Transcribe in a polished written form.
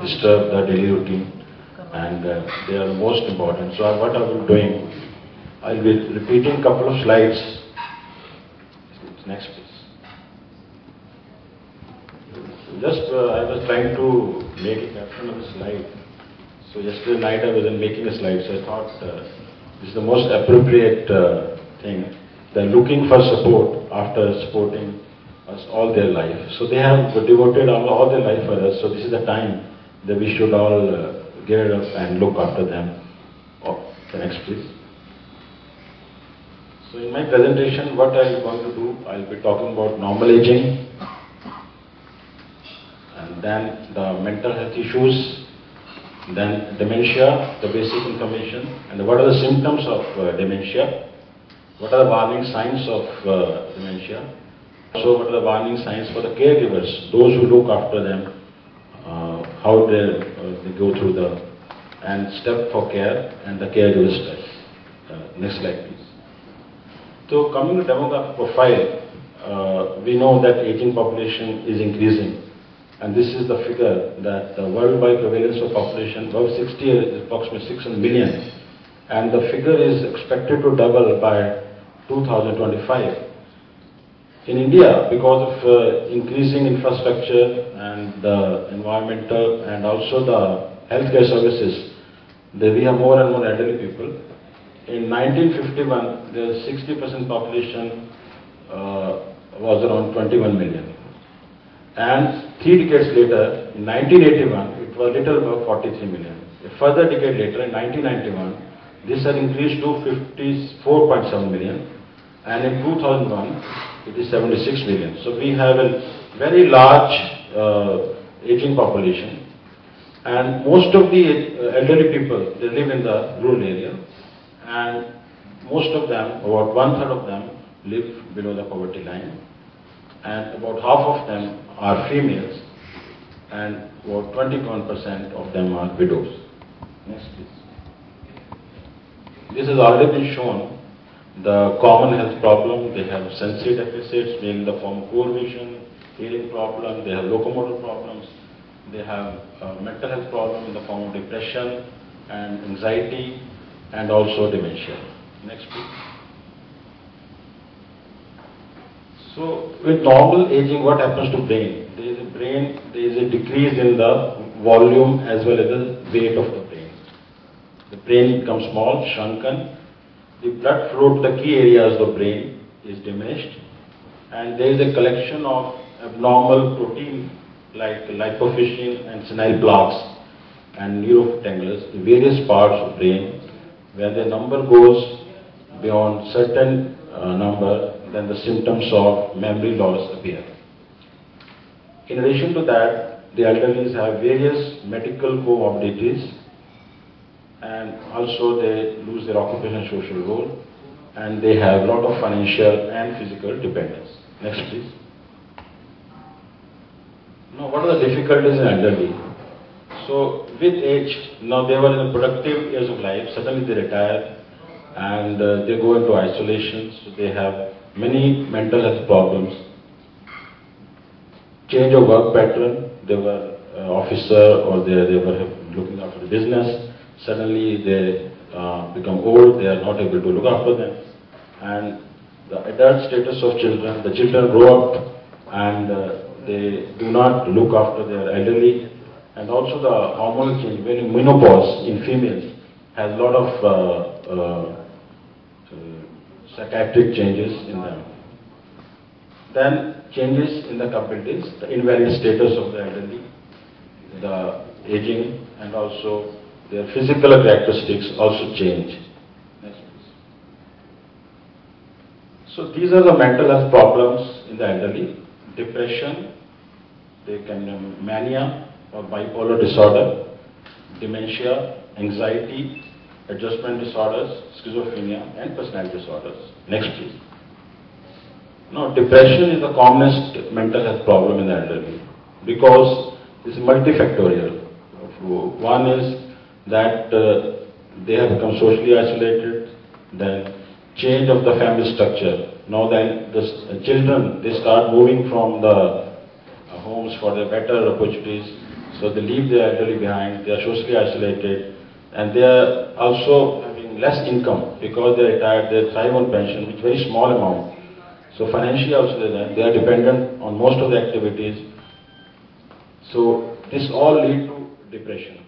disturb the daily routine, and they are most important. So what I will be doing, I'll be repeating couple of slides. Next, please. Just I was trying to make a caption of the slide. So yesterday night I was making a slide, so I thought this is the most appropriate thing. They're looking for support after supporting us all their life. So they have devoted all their life for us. So this is the time that we should all gear up and look after them. Oh, the next, please. So in my presentation, what I'm going to do, I'll be talking about normal aging, and then the mental health issues, then dementia, the basic information, and what are the symptoms of dementia, what are the warning signs of dementia, also what are the warning signs for the caregivers, those who look after them, how they go through the, and step for care and the caregiver stress. Next slide, please. So coming to demographic profile, we know that aging population is increasing, and this is the figure that the worldwide prevalence of population above 60 is approximately 600 million, and the figure is expected to double by 2025. In India, because of increasing infrastructure and the environmental and also the healthcare services, we have more and more elderly people. In 1951, the 60% population was around 21 million. And 3 decades later, in 1981, it was little above 43 million. A further decade later, in 1991, this had increased to 54.7 million. And in 2001, it is 76 million. So we have a very large aging population. And most of the elderly people, they live in the rural area. And most of them, about 1/3 of them, live below the poverty line. And about half of them are females. And about 21% of them are widows. Next, please. This has already been shown. The common health problem, they have sensory deficits, being in the form of poor vision, hearing problem, they have locomotor problems, they have mental health problem in the form of depression and anxiety, and also dementia. Next, please. So, with normal aging, what happens to brain? There is a decrease in the volume as well as the weight of the brain. The brain becomes small, shrunken. The blood flow to the key areas of the brain is diminished, and there is a collection of abnormal protein like lipofuscin and senile plaques and neurofibrillars in various parts of the brain. Where the number goes beyond certain number, then the symptoms of memory loss appear. In addition to that, the elderly have various medical comorbidities, and also they lose their occupational and social role, and they have a lot of financial and physical dependence. Next, please. Now, what are the difficulties in elderly? So, with age, now they were in the productive years of life, suddenly they retire, and they go into isolation, so they have many mental health problems. Change of work pattern, they were officer or they were looking after the business. Suddenly they become old, they are not able to look after them. And the adult status of children, the children grow up and they do not look after their elderly. And also the hormonal change, when in menopause in females, has a lot of psychiatric changes in them. Then changes in the capabilities, the invalid status of the elderly, the aging, and also their physical characteristics also change. Next, please. So these are the mental health problems in the elderly. Depression, they can mania or bipolar disorder, dementia, anxiety, adjustment disorders, schizophrenia, and personality disorders. Next, please. Now, depression is the commonest mental health problem in the elderly because it's multifactorial. One is that they have become socially isolated, then change of the family structure. Now then the children, they start moving from the homes for their better opportunities. So they leave their elderly behind, they are socially isolated, and they are also having less income because they are retired, they thrive on pension, which is very small amount. So financially also they are dependent on most of the activities. So this all lead to depression.